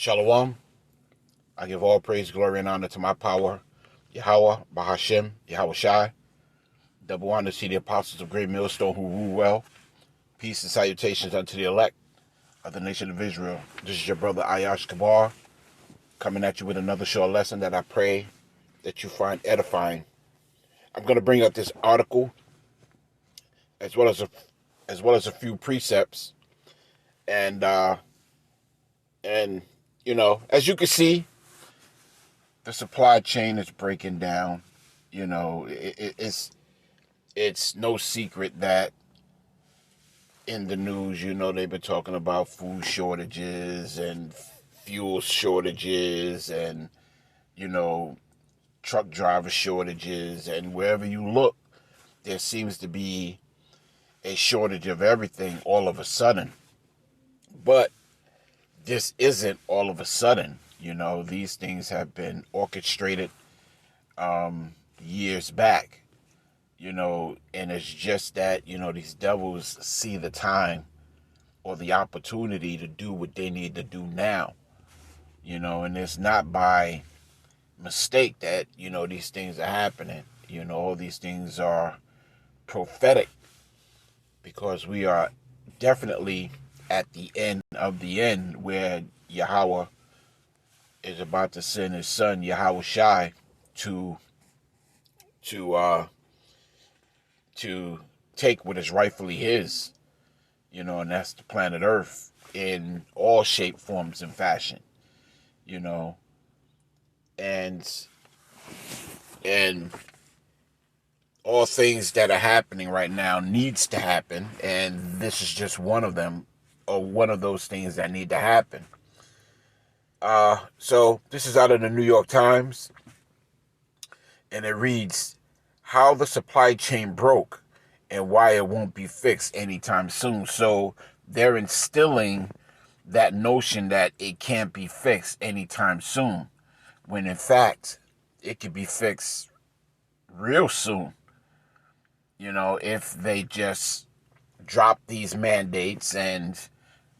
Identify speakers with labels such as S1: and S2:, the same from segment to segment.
S1: Shalom. I give all praise, glory, and honor to my power, Yahweh, Bahashem, Yahweh Shai. Double honor to the apostles of Great Millstone who rule well. Peace and salutations unto the elect of the nation of Israel. This is your brother Ayash Kabar, coming at you with another short lesson that I pray that you find edifying. I'm going to bring up this article as well as a few precepts, and as you can see, the supply chain is breaking down. It's no secret that in the news, they've been talking about food shortages and fuel shortages and, truck driver shortages. And wherever you look, there seems to be a shortage of everything all of a sudden. But this isn't all of a sudden. These things have been orchestrated years back. And it's just that, these devils see the time or the opportunity to do what they need to do now, and it's not by mistake that, these things are happening. All these things are prophetic because we are definitely at the end of the end where Yahweh is about to send his son, Yahweh Shai, to take what is rightfully his, and that's the planet Earth in all shape, forms, and fashion, and all things that are happening right now needs to happen, and this is just one of them, or one of those things that need to happen. So this is out of the New York Times, and it reads, "How the supply chain broke and why it won't be fixed anytime soon." So they're instilling that notion that it can't be fixed anytime soon, when in fact it could be fixed real soon, if they just drop these mandates and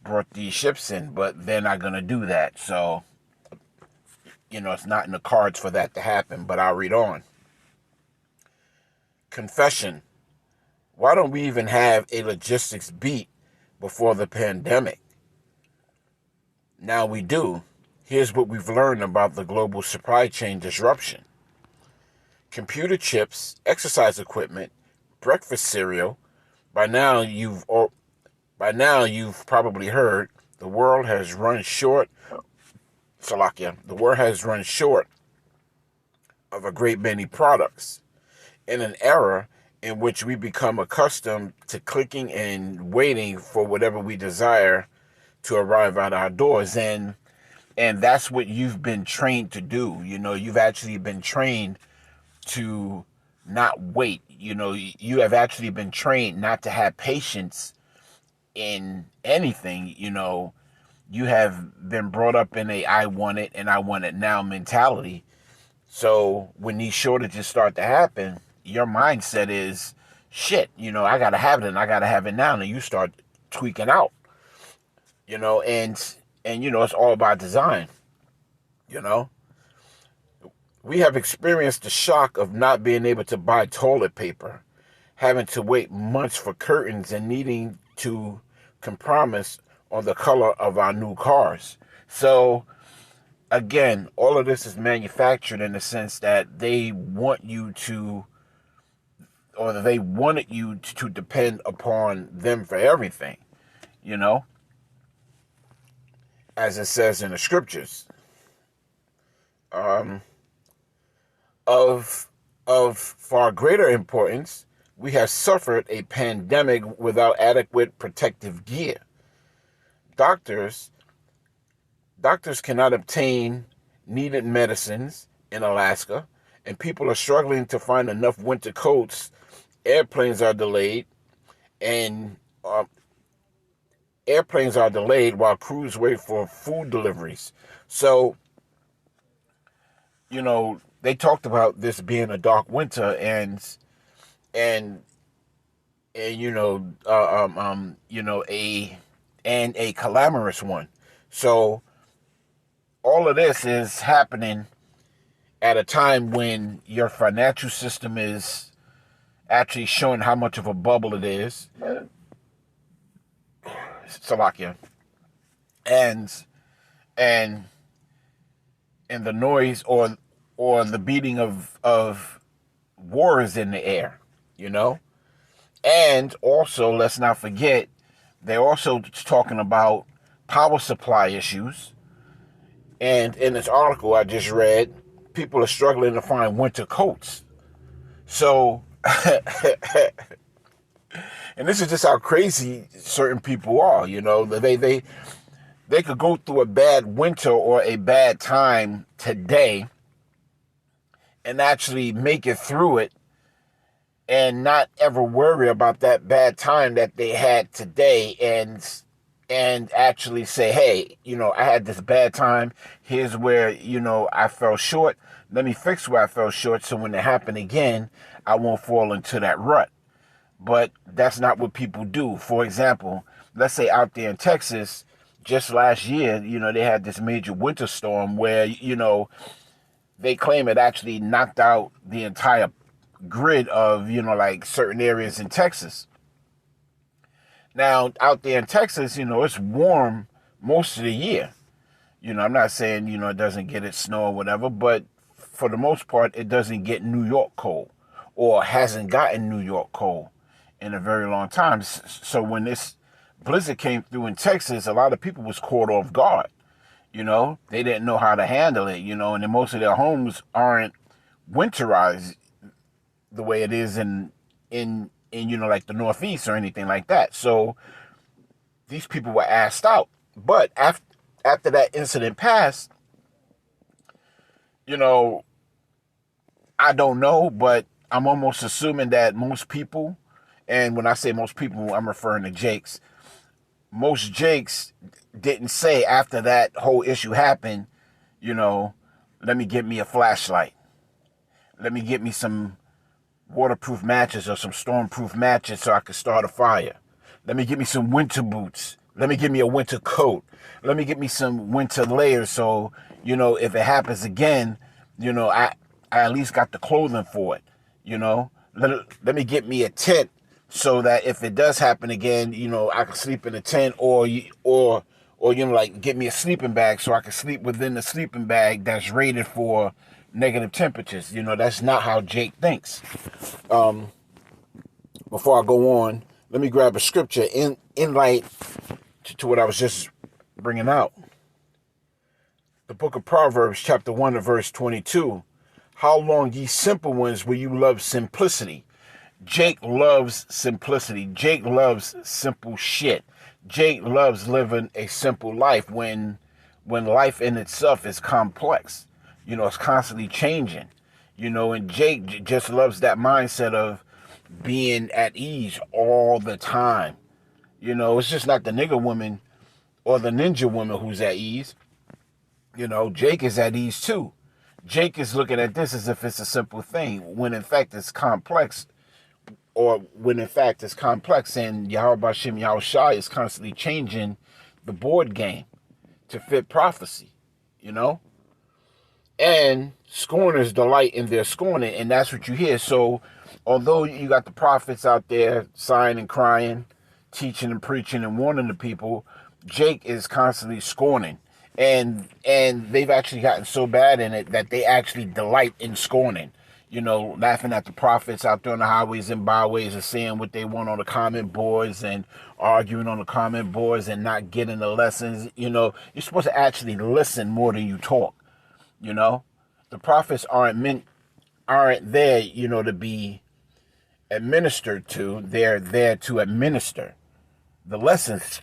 S1: brought these ships in. But they're not going to do that. So, it's not in the cards for that to happen. But I'll read on. Confession. Why don't we even have a logistics beat before the pandemic? Now we do. Here's what we've learned about the global supply chain disruption. Computer chips, exercise equipment, breakfast cereal. By now you've probably heard the world has run short. The world has run short of a great many products in an era in which we become accustomed to clicking and waiting for whatever we desire to arrive at our doors. And that's what you've been trained to do. You've actually been trained to not wait. You have actually been trained not to have patience in anything. You have been brought up in a I want it and I want it now mentality. So when these shortages start to happen, your mindset is, shit, I gotta have it and I gotta have it now. And you start tweaking out, and it's all about design. We have experienced the shock of not being able to buy toilet paper, having to wait months for curtains, and needing to compromise on the color of our new cars. So again, all of this is manufactured in the sense that they want you to, or they wanted you to depend upon them for everything, as it says in the scriptures. Of far greater importance, we have suffered a pandemic without adequate protective gear. Doctors cannot obtain needed medicines in Alaska, and people are struggling to find enough winter coats. Airplanes are delayed, while crews wait for food deliveries. So, they talked about this being a dark winter and a calamitous one. So all of this is happening at a time when your financial system is actually showing how much of a bubble it is. Salakia. And and and the noise or the beating of war is in the air, you know? And also, let's not forget, they're also talking about power supply issues. And in this article I just read, people are struggling to find winter coats. So, and this is just how crazy certain people are, you know. They could go through a bad winter or a bad time today and actually make it through it and not ever worry about that bad time that they had today, and actually say, hey, you know, I had this bad time. Here's where, you know, I fell short. Let me fix where I fell short so when it happened again, I won't fall into that rut. But that's not what people do. For example, let's say out there in Texas, just last year, you know, they had this major winter storm where, you know, they claim it actually knocked out the entire grid of, you know, like certain areas in Texas. Now, out there in Texas, you know, it's warm most of the year. You know, I'm not saying, you know, it doesn't get its snow or whatever, but for the most part, it doesn't get New York cold or hasn't gotten New York cold in a very long time. So when this blizzard came through in Texas, a lot of people was caught off guard. You know, they didn't know how to handle it, you know, and then most of their homes aren't winterized the way it is in you know, like the Northeast or anything like that. So these people were asked out. But after that incident passed, you know, I don't know, but I'm almost assuming that most people, and when I say most people, I'm referring to Jakes, most Jakes didn't say after that whole issue happened, you know, let me get me a flashlight. Let me get me some waterproof matches or some stormproof matches so I could start a fire. Let me get me some winter boots. Let me get me a winter coat. Let me get me some winter layers so, you know, if it happens again, you know, I at least got the clothing for it, you know. Let me get me a tent so that if it does happen again, you know, I can sleep in a tent or you know, like get me a sleeping bag so I can sleep within the sleeping bag that's rated for negative temperatures. You know, that's not how Jake thinks. Before I go on, let me grab a scripture in light to what I was just bringing out. The book of Proverbs, chapter 1 and verse 22. How long, ye simple ones, will you love simplicity? Jake loves simplicity. Jake loves simple shit. Jake loves living a simple life when life in itself is complex. You know, it's constantly changing. You know, and Jake just loves that mindset of being at ease all the time. You know, it's just not the nigger woman or the ninja woman who's at ease. You know, Jake is at ease too. Jake is looking at this as if it's a simple thing, when in fact it's complex, or when in fact it's complex, and Yahweh Bashim Yahushai is constantly changing the board game to fit prophecy, you know? And scorners delight in their scorning, and that's what you hear. So, although you got the prophets out there sighing and crying, teaching and preaching and warning the people, Jake is constantly scorning. And they've actually gotten so bad in it that they actually delight in scorning. You know, laughing at the prophets out there on the highways and byways and saying what they want on the comment boards and arguing on the comment boards and not getting the lessons. You know, you're supposed to actually listen more than you talk. You know, the prophets aren't there, you know, to be administered to. They're there to administer the lessons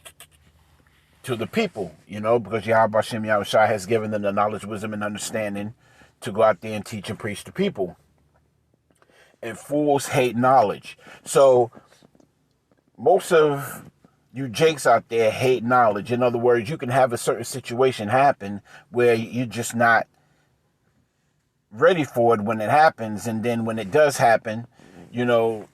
S1: to the people, you know, because Yahweh Hashem Yahushua has given them the knowledge, wisdom, and understanding to go out there and teach and preach to people. And fools hate knowledge. So most of you Jakes out there hate knowledge. In other words, you can have a certain situation happen where you're just not ready for it when it happens, and then when it does happen, you know,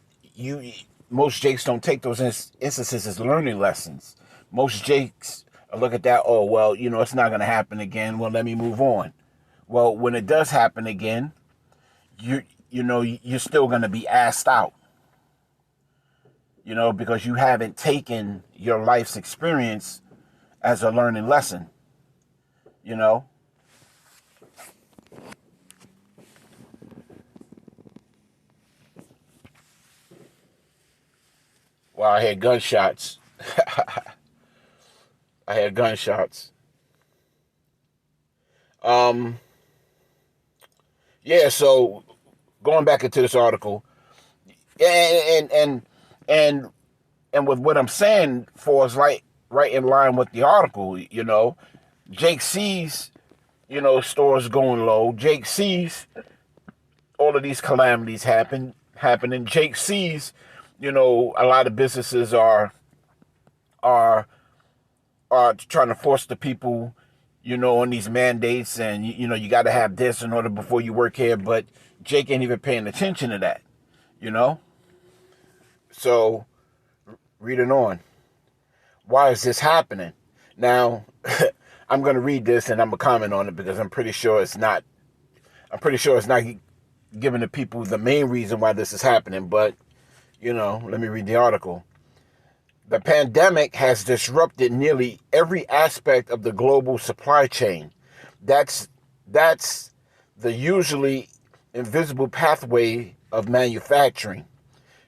S1: most Jakes don't take those instances as learning lessons. Most Jakes I look at that, oh, well, it's not going to happen again. Well, let me move on. Well, when it does happen again, you're still going to be asked out, because you haven't taken your life's experience as a learning lesson, Well, I had gunshots. I had gunshots. Yeah, so going back into this article, and and and with what I'm saying for is right in line with the article, Jake sees, stores going low. Jake sees all of these calamities happening. Jake sees, a lot of businesses are trying to force the people, on these mandates, and you got to have this in order before you work here. But Jake ain't even paying attention to that, So reading on, why is this happening? Now, I'm going to read this and I'm gonna comment on it because I'm pretty sure it's not. I'm pretty sure it's not giving the people the main reason why this is happening. But let me read the article. The pandemic has disrupted nearly every aspect of the global supply chain. That's the usually invisible pathway of manufacturing,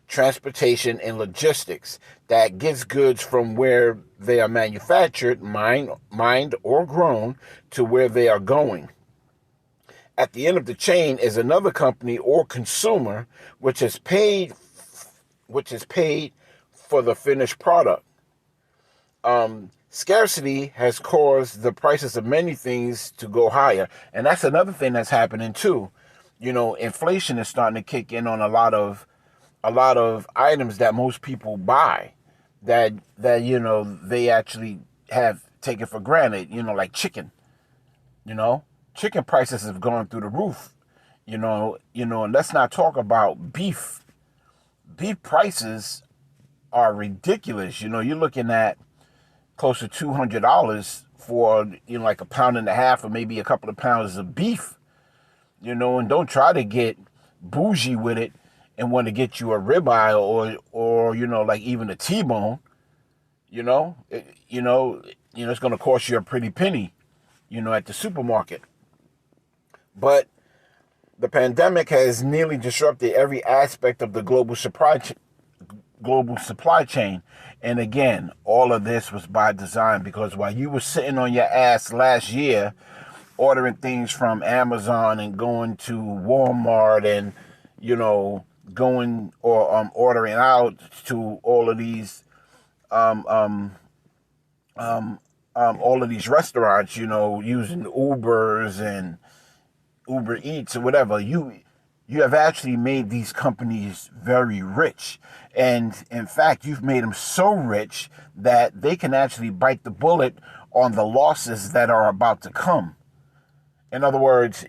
S1: transportation, and logistics that gets goods from where they are manufactured, mined or grown to where they are going. At the end of the chain is another company or consumer which is paid for the finished product. Scarcity has caused the prices of many things to go higher, and that's another thing that's happening too. Inflation is starting to kick in on a lot of items that most people buy that they actually have taken for granted. Like chicken. Chicken prices have gone through the roof. And let's not talk about beef. Beef prices are ridiculous. You're looking at close to $200 for like a pound and a half or maybe a couple of pounds of beef. And don't try to get bougie with it and want to get you a ribeye or like even a T-bone. It's going to cost you a pretty penny, at the supermarket. But the pandemic has nearly disrupted every aspect of the global supply chain. And again, all of this was by design, because while you were sitting on your ass last year ordering things from Amazon and going to Walmart and going or ordering out to all of these all of these restaurants, using Ubers and Uber Eats or whatever, you have actually made these companies very rich. And in fact, you've made them so rich that they can actually bite the bullet on the losses that are about to come. In other words,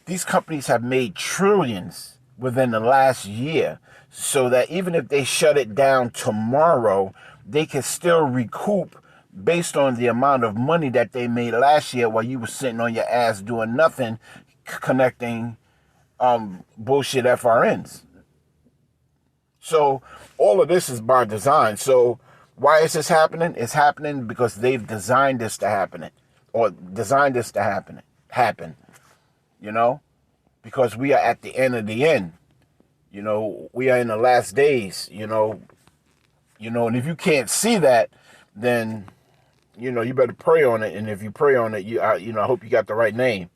S1: these companies have made trillions within the last year, so that even if they shut it down tomorrow, they can still recoup based on the amount of money that they made last year while you were sitting on your ass doing nothing, connecting bullshit FRNs. So all of this is by design. So why is this happening? It's happening because they've designed this to happen, or designed this to happen, because we are at the end of the end. We are in the last days, and if you can't see that, then you better pray on it. And if you pray on it, I hope you got the right name.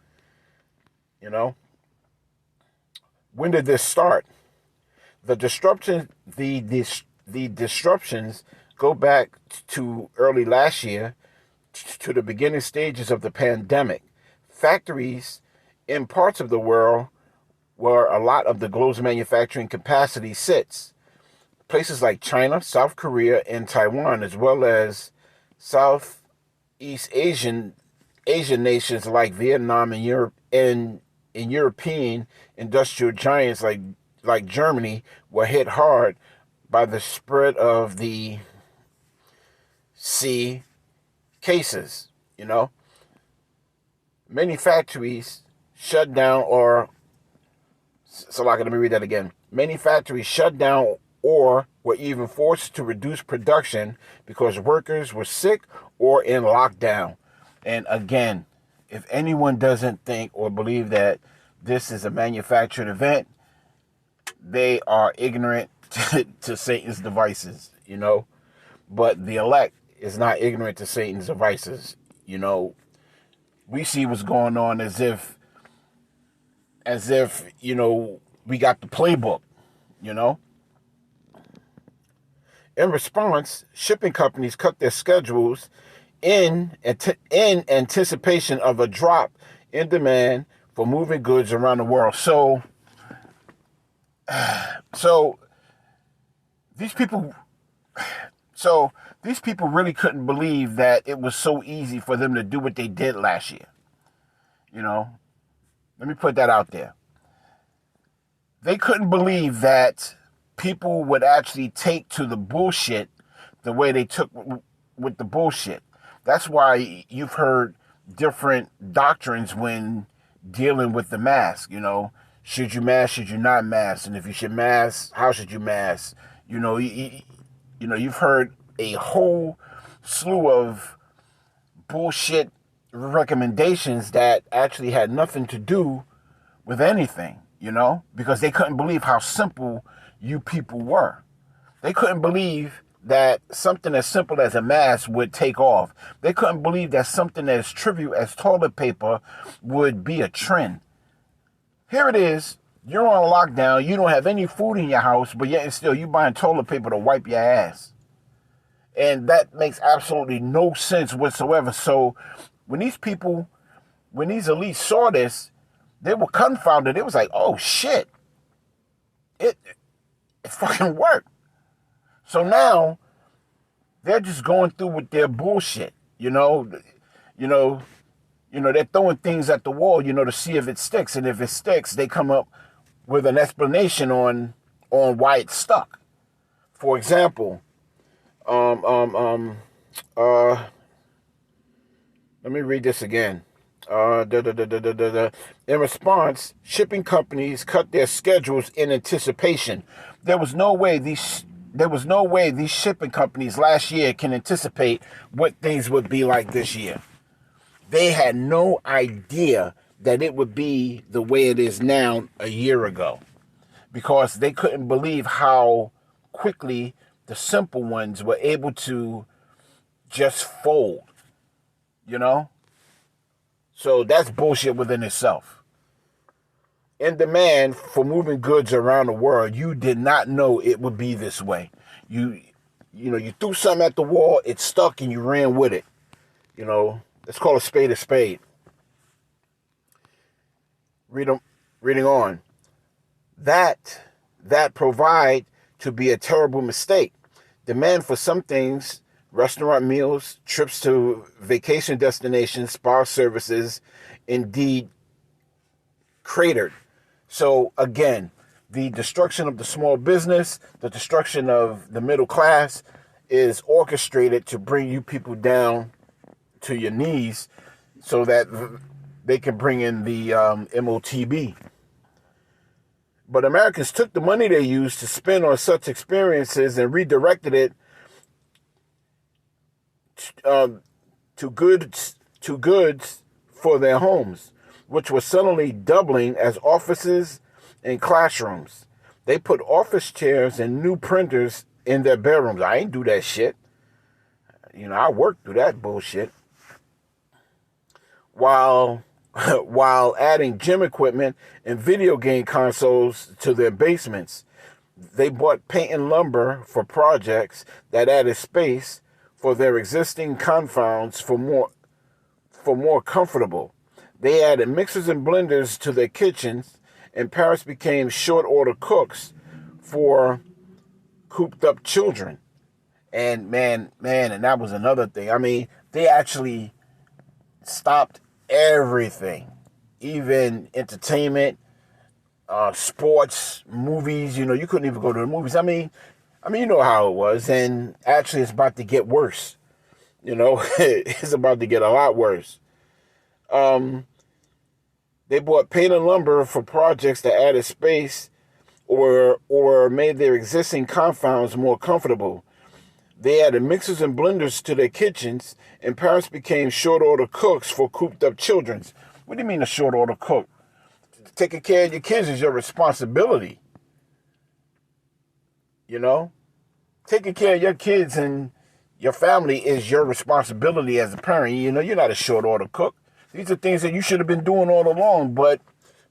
S1: When did this start? The disruptions go back to early last year, to the beginning stages of the pandemic. Factories in parts of the world where a lot of the globe's manufacturing capacity sits. Places like China, South Korea, and Taiwan, as well as Southeast Asian nations like Vietnam and Europe, and European industrial giants like Germany, were hit hard by the spread of the cases, many factories shut down or, so like, let me read that again. Many factories shut down or were even forced to reduce production because workers were sick or in lockdown. And again, if anyone doesn't think or believe that this is a manufactured event, they are ignorant to Satan's devices, But the elect is not ignorant to Satan's devices, We see what's going on as if, we got the playbook, In response, shipping companies cut their schedules in anticipation of a drop in demand for moving goods around the world. So these people really couldn't believe that it was so easy for them to do what they did last year. Let me put that out there. They couldn't believe that people would actually take to the bullshit the way they took with the bullshit. That's why you've heard different doctrines when dealing with the mask, Should you mask, should you not mask? And if you should mask, how should you mask? You've heard a whole slew of bullshit recommendations that actually had nothing to do with anything, because they couldn't believe how simple you people were. They couldn't believe that something as simple as a mask would take off. They couldn't believe that something as trivial as toilet paper would be a trend. Here it is. You're on lockdown. You don't have any food in your house, but yet and still you buying toilet paper to wipe your ass. And that makes absolutely no sense whatsoever. So when these elites saw this, they were confounded. It was like, oh shit, it fucking worked. So now they're just going through with their bullshit, they're throwing things at the wall, to see if it sticks. And if it sticks, they come up with an explanation on why it stuck. For example, let me read this again. In response, shipping companies cut their schedules in anticipation. There was no way these shipping companies last year can anticipate what things would be like this year. They had no idea that it would be the way it is now a year ago, because they couldn't believe how quickly the simple ones were able to just fold, So that's bullshit within itself. In demand for moving goods around the world, you did not know it would be this way. You threw something at the wall, it stuck, and you ran with it. Let's call a spade a spade. Reading on. That provide to be a terrible mistake. Demand for some things, restaurant meals, trips to vacation destinations, spa services, indeed cratered. So again, the destruction of the small business, the destruction of the middle class is orchestrated to bring you people down to your knees so that they can bring in the MOTB. But Americans took the money they used to spend on such experiences and redirected it to goods for their homes, which were suddenly doubling as offices and classrooms. They put office chairs and new printers in their bedrooms. I ain't do that shit. I worked through that bullshit. While adding gym equipment and video game consoles to their basements, they bought paint and lumber for projects that added space for their existing confounds for more comfortable. They added mixers and blenders to their kitchens, and parents became short order cooks for cooped up children. And man, and that was another thing. I mean, they actually stopped everything, even entertainment, sports, movies. You couldn't even go to the movies. I mean, you know how it was. And actually, it's about to get worse. You know, it's about to get a lot worse. They bought paint and lumber for projects that added space or made their existing compounds more comfortable. They added mixers and blenders to their kitchens, and parents became short-order cooks for cooped-up children. What do you mean a short-order cook? Taking care of your kids is your responsibility. You know? Taking care of your kids and your family is your responsibility as a parent. You know, you're not a short-order cook. These are things that you should have been doing all along, but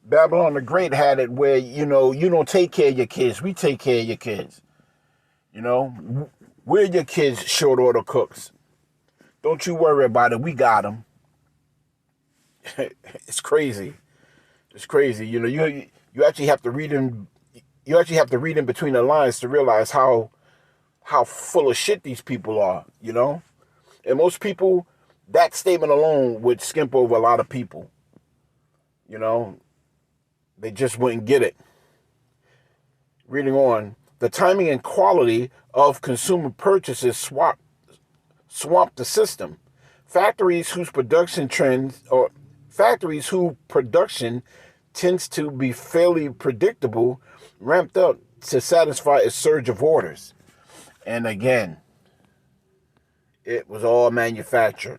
S1: Babylon the Great had it where, you know, you don't take care of your kids. We take care of your kids. You know? We're your kids' short-order cooks. Don't you worry about it. We got them. It's crazy. It's crazy. You know, you actually have to read in. You actually have to read in between the lines to realize how full of shit these people are. You know, and most people, that statement alone would skimp over a lot of people. You know, they just wouldn't get it. Reading on, the timing and quality of consumer purchases swamped the system. Factories whose production tends to be fairly predictable ramped up to satisfy a surge of orders. And again, it was all manufactured.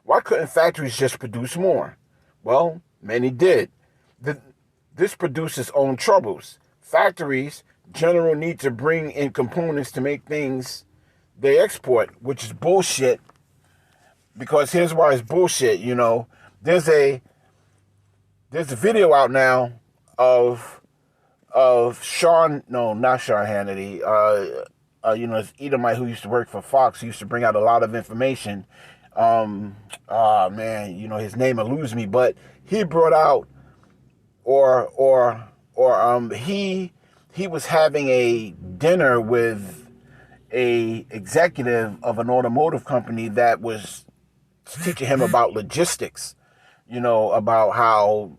S1: Why couldn't factories just produce more? Well, many did. This produced its own troubles. Factories generally need to bring in components to make things they export, which is bullshit. Because here's why it's bullshit. You know, there's a video out now of Sean, no, not Sean Hannity. You know, it's Edomite who used to work for Fox. He used to bring out a lot of information. Man, you know, his name eludes me, but he brought out, he was having a dinner with a executive of an automotive company that was teaching him about logistics, you know, about how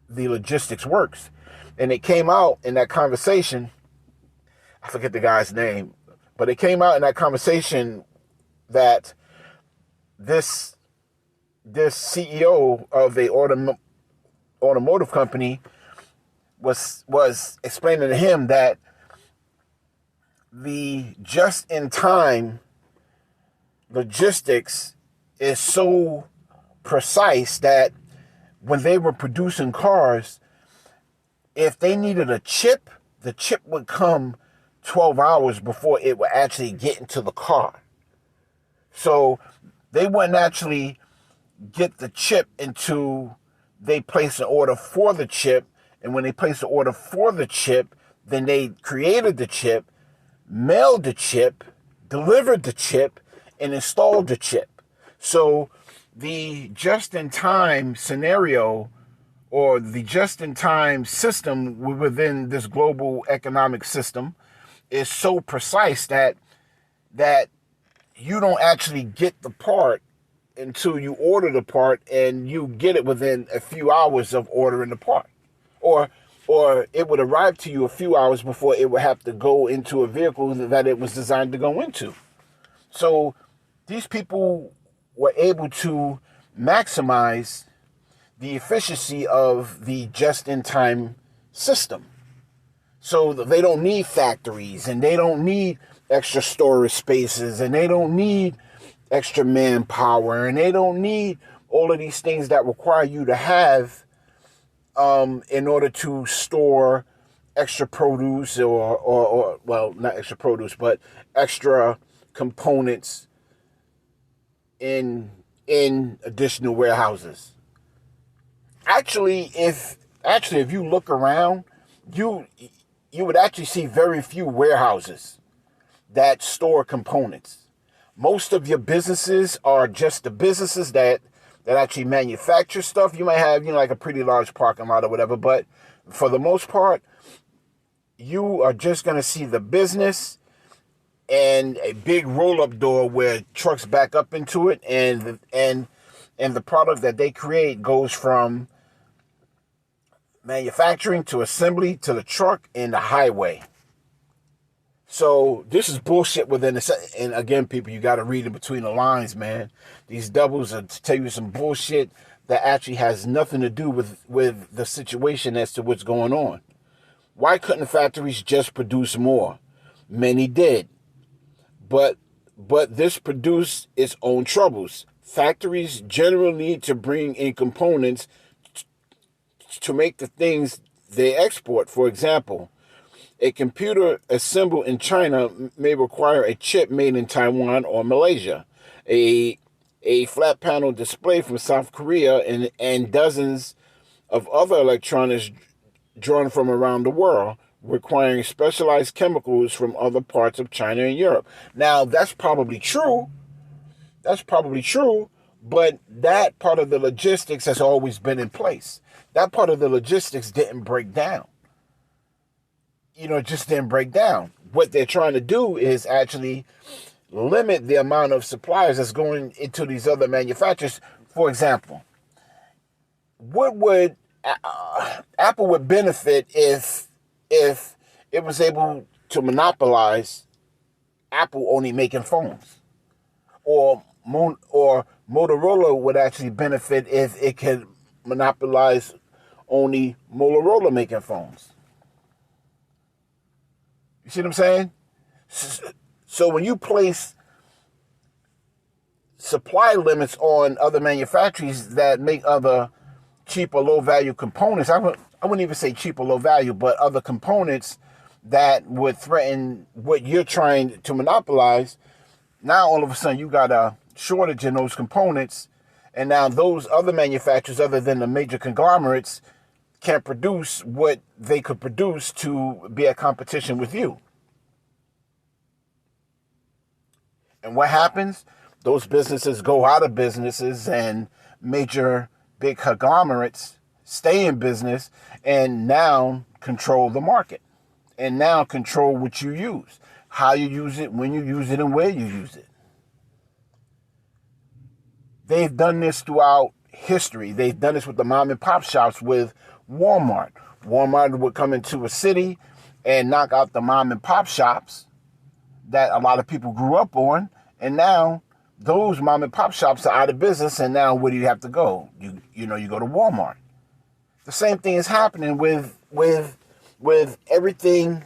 S1: the logistics works. And it came out in that conversation, I forget the guy's name, but it came out in that conversation that this CEO of a automotive company was explaining to him that the just-in-time logistics is so precise that when they were producing cars, if they needed a chip, the chip would come 12 hours before it would actually get into the car. So they wouldn't actually get the chip until they place an order for the chip. And when they placed the order for the chip, then they created the chip, mailed the chip, delivered the chip, and installed the chip. So the just-in-time scenario, or the just-in-time system within this global economic system, is so precise that you don't actually get the part until you order the part, and you get it within a few hours of ordering the part. Or it would arrive to you a few hours before it would have to go into a vehicle that it was designed to go into. So these people were able to maximize the efficiency of the just-in-time system. So they don't need factories, and they don't need extra storage spaces, and they don't need extra manpower, and they don't need all of these things that require you to have in order to store extra produce or well, not extra produce, but extra components in additional warehouses. Actually, if you look around, you would actually see very few warehouses that store components. Most of your businesses are just the businesses that actually manufacture stuff. You might have, like a pretty large parking lot or whatever, but for the most part, you are just going to see the business and a big roll-up door where trucks back up into it, and the product that they create goes from manufacturing to assembly to the truck and the highway. So this is bullshit within the. And again, people, you got to read in between the lines, man. These doubles are to tell you some bullshit that actually has nothing to do with the situation as to what's going on. Why couldn't factories just produce more? Many did, but this produced its own troubles. Factories generally need to bring in components to make the things they export. For example, a computer assembled in China may require a chip made in Taiwan or Malaysia, a flat panel display from South Korea, and dozens of other electronics drawn from around the world, requiring specialized chemicals from other parts of China and Europe. Now, that's probably true. That's probably true, but that part of the logistics has always been in place. That part of the logistics didn't break down. It just didn't break down. What they're trying to do is actually limit the amount of suppliers that's going into these other manufacturers. For example, what would Apple would benefit if it was able to monopolize Apple only making phones, or Motorola would actually benefit if it could monopolize only Motorola making phones. You see what I'm saying? So when you place supply limits on other manufacturers that make other cheap or low value components, I wouldn't even say cheap or low value, but other components that would threaten what you're trying to monopolize, now all of a sudden you got a shortage in those components, and now those other manufacturers other than the major conglomerates can't produce what they could produce to be a competition with you. And what happens? Those businesses go out of businesses, and major big conglomerates stay in business and now control the market, and now control what you use, how you use it, when you use it, and where you use it. They've done this throughout history. They've done this with the mom and pop shops with Walmart. Walmart would come into a city and knock out the mom and pop shops that a lot of people grew up on, and now those mom and pop shops are out of business, and now where do you have to go? You go to Walmart. The same thing is happening with everything,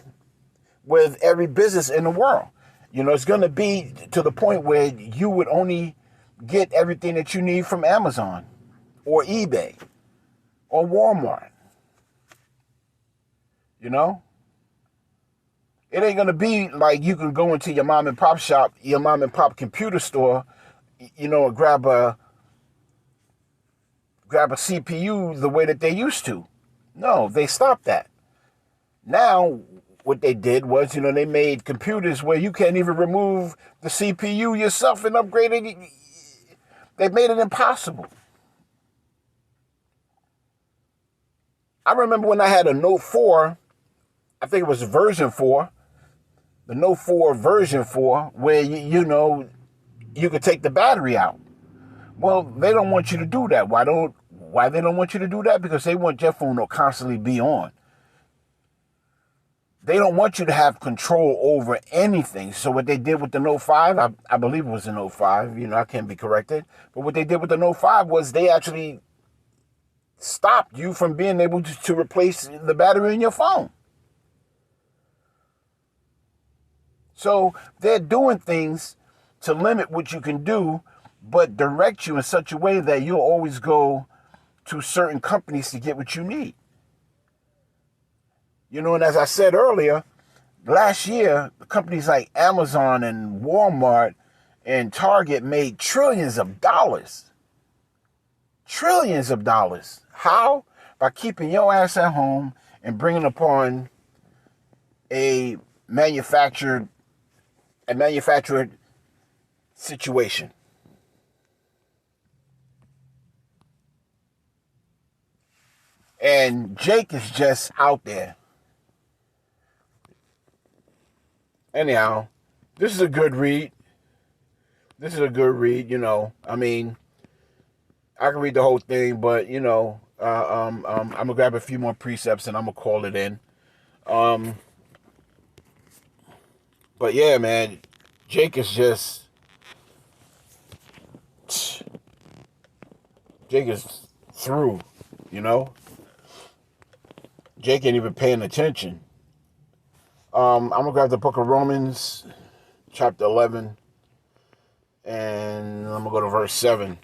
S1: with every business in the world. It's going to be to the point where you would only get everything that you need from Amazon or eBay or Walmart. It ain't going to be like you can go into your mom and pop shop, your mom and pop computer store, and grab a CPU the way that they used to. No, they stopped that. Now, what they did was, they made computers where you can't even remove the CPU yourself and upgrade it. They made it impossible. I remember when I had a Note 4, I think it was version 4, the Note 4 version 4, where, you could take the battery out. Well, they don't want you to do that. Why they don't want you to do that? Because they want your phone to constantly be on. They don't want you to have control over anything. So what they did with the Note 5, I believe it was the Note 5, I can't be corrected. But what they did with the Note 5 was they actually stopped you from being able to replace the battery in your phone. So they're doing things to limit what you can do, but direct you in such a way that you'll always go to certain companies to get what you need. And as I said earlier, last year, companies like Amazon and Walmart and Target made trillions of dollars. Trillions of dollars. How? By keeping your ass at home and bringing upon a manufactured situation. And Jake is just out there. Anyhow, this is a good read. I mean, I can read the whole thing, but I'm gonna grab a few more precepts and I'm gonna call it in. But yeah, man, Jake is just, Jake is through, you know? Jake ain't even paying attention. I'm going to grab the book of Romans, chapter 11, and I'm going to go to verse 7.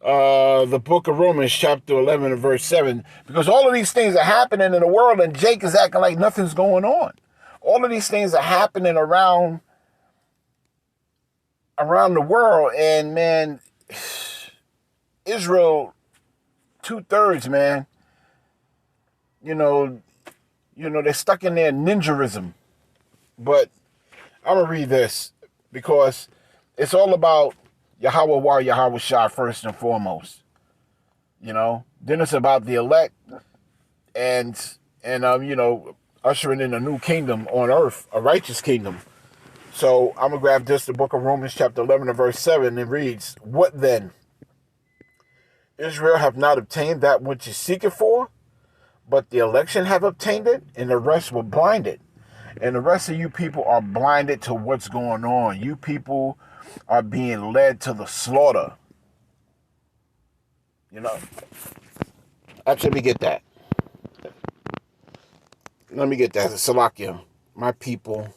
S1: The book of Romans, chapter 11 and verse 7, because all of these things are happening in the world and Jake is acting like nothing's going on. All of these things are happening around the world, and man, Israel, 2/3, man, you know, they're stuck in their ninjarism. But I'm going to read this because it's all about Yahweh War, Yahweh Shah first and foremost. Then it's about the elect and ushering in a new kingdom on earth, a righteous kingdom. So I'm going to grab this, the book of Romans chapter 11 and verse 7. It reads, "What then? Israel have not obtained that which is seeking for, but the election have obtained it, and the rest were blinded." And the rest of you people are blinded to what's going on. You people are being led to the slaughter. Actually, let me get that. Salakia. My people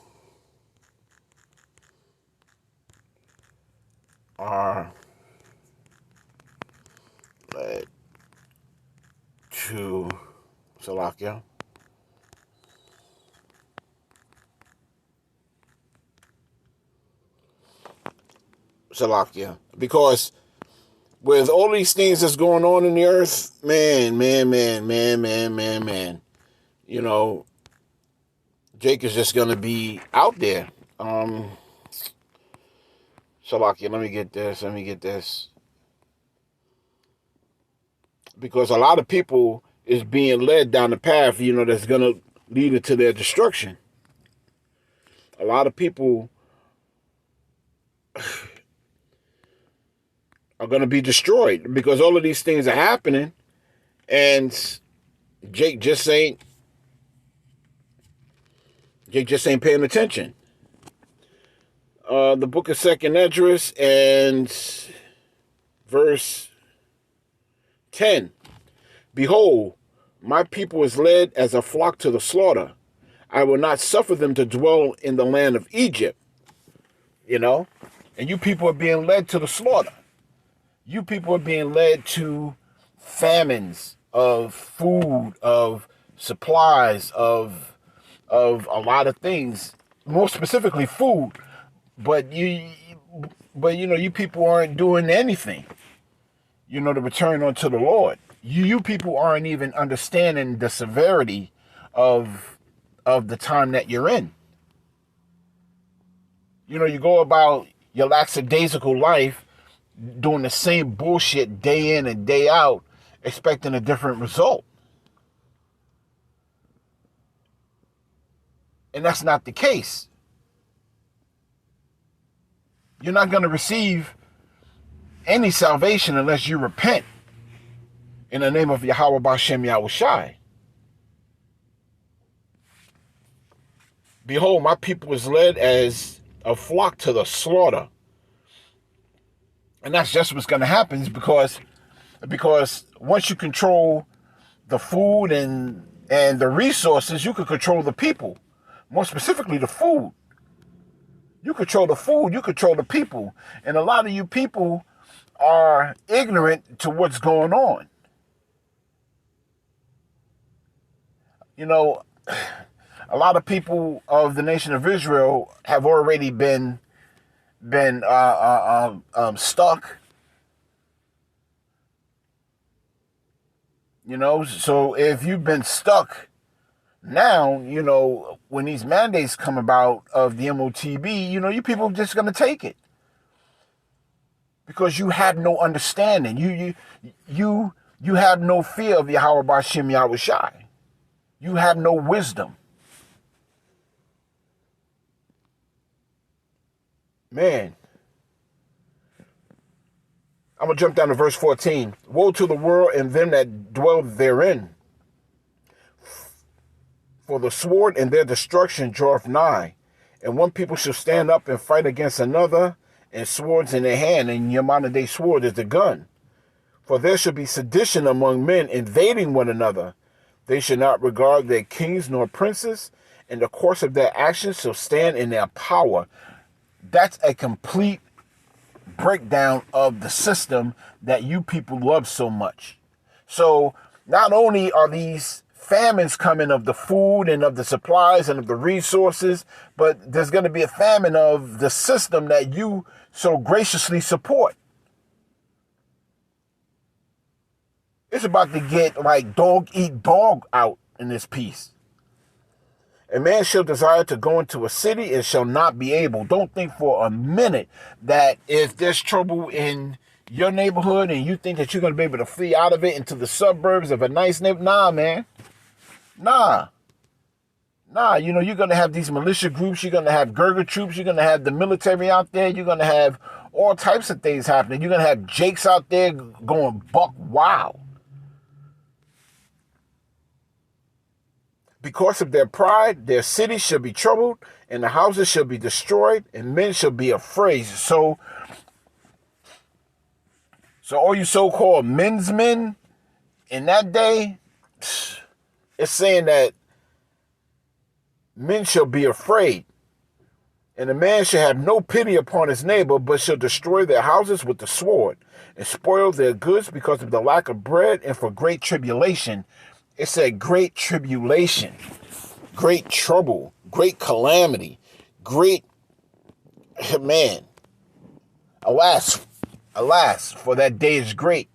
S1: are led to Salakia. Because with all these things that's going on in the earth, man, Jake is just going to be out there. Salakia, let me get this. Because a lot of people is being led down the path, that's going to lead it to their destruction. A lot of people are going to be destroyed because all of these things are happening, and Jake just ain't paying attention. The book of 2nd Esdras and verse 10. "Behold, my people is led as a flock to the slaughter. I will not suffer them to dwell in the land of Egypt." And you people are being led to the slaughter. You people are being led to famines of food, of supplies, of a lot of things, more specifically food. But you people aren't doing anything, to return unto the Lord. You people aren't even understanding the severity of the time that you're in. You go about your lackadaisical life doing the same bullshit day in and day out, expecting a different result. And that's not the case. You're not going to receive any salvation unless you repent in the name of Yahweh Bashem Yahushai. "Behold, my people is led as a flock to the slaughter." And that's just what's going to happen, because once you control the food and the resources, you can control the people. More specifically, the food. You control the food, you control the people. And a lot of you people are ignorant to what's going on. A lot of people of the nation of Israel have already been stuck. So if you've been stuck now, when these mandates come about of the MOTB, you people are just going to take it because you have no understanding. You have no fear of Yahweh Bashem Yahushai. You have no wisdom. Man, I'm going to jump down to verse 14. "Woe to the world and them that dwell therein. For the sword and their destruction draweth nigh. And one people shall stand up and fight against another, and swords in their hand, and your modern day sword is the gun. For there shall be sedition among men, invading one another. They shall not regard their kings nor princes, and the course of their actions shall stand in their power. That's a complete breakdown of the system that you people love so much. So not only are these famines coming of the food and of the supplies and of the resources, but there's going to be a famine of the system that you so graciously support. It's about to get like dog eat dog out in this piece. A man shall desire to go into a city and shall not be able. Don't think for a minute that if there's trouble in your neighborhood and you think that you're going to be able to flee out of it into the suburbs of a nice neighborhood. Nah, man. Nah, you're going to have these militia groups. You're going to have Gurkha troops. You're going to have the military out there. You're going to have all types of things happening. You're going to have Jakes out there going buck wild. Because of their pride, their cities shall be troubled, and the houses shall be destroyed, and men shall be afraid. So all you so-called men's men in that day, it's saying that men shall be afraid, and a man shall have no pity upon his neighbor, but shall destroy their houses with the sword, and spoil their goods because of the lack of bread and for great tribulation. It said great tribulation, great trouble, great calamity, great, man, alas, for that day is great.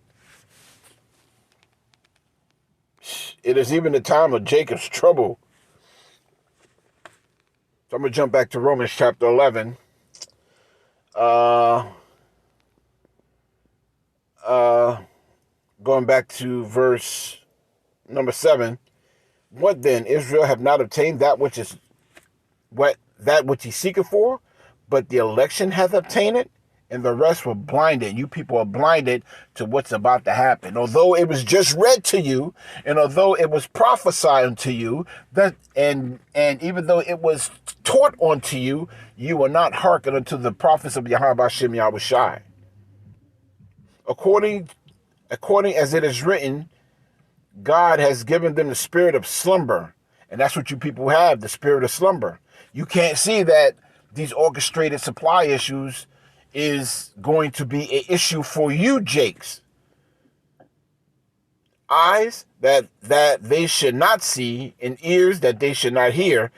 S1: It is even the time of Jacob's trouble. So I'm going to jump back to Romans chapter 11. Going back to verse number 7. What then? Israel have not obtained that which he seeketh for, but the election hath obtained it, and the rest were blinded. You people are blinded to what's about to happen. Although it was just read to you, and although it was prophesied unto you, that and even though it was taught unto you, you will not hearken unto the prophets of Yahweh Hashem Yahweh Shai. According as it is written, God has given them the spirit of slumber. And that's what you people have, the spirit of slumber. You can't see that these orchestrated supply issues is going to be an issue for you, Jakes. Eyes that they should not see, and ears that they should not hear,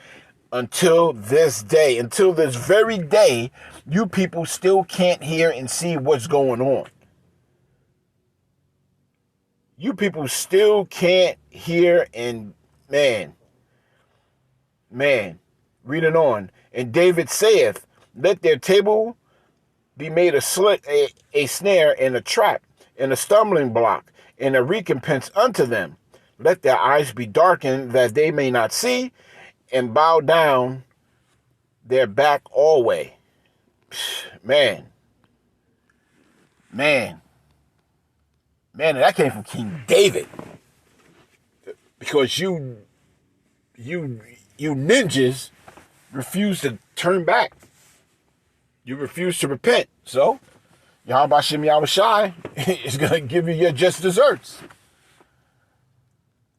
S1: until this day. Until this very day, you people still can't hear and see what's going on. You people still can't hear and, man, reading on. And David saith, let their table be made a snare and a trap and a stumbling block and a recompense unto them. Let their eyes be darkened that they may not see, and bow down their back always. Man, that came from King David. Because you ninjas refuse to turn back. You refuse to repent. So, Yahweh Shem Yahweh Shai is going to give you your just desserts.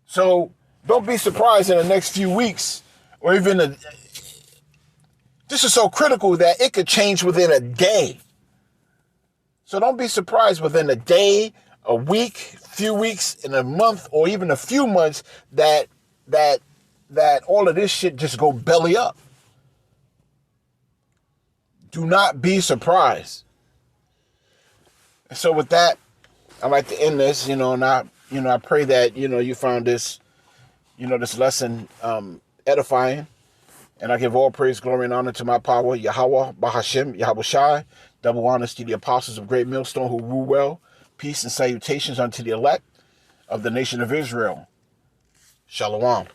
S1: So, don't be surprised in the next few weeks, or even this is so critical that it could change within a day. So don't be surprised within a day, a week, few weeks, in a month, or even a few months that all of this shit just go belly up. Do not be surprised. And so with that, I'd like to end this, and I pray that, you found this, this lesson edifying. And I give all praise, glory, and honor to my power, Yahweh, Bahashem, Yahweh Shai. Double honors to the apostles of Great Millstone who rule well. Peace and salutations unto the elect of the nation of Israel. Shalom.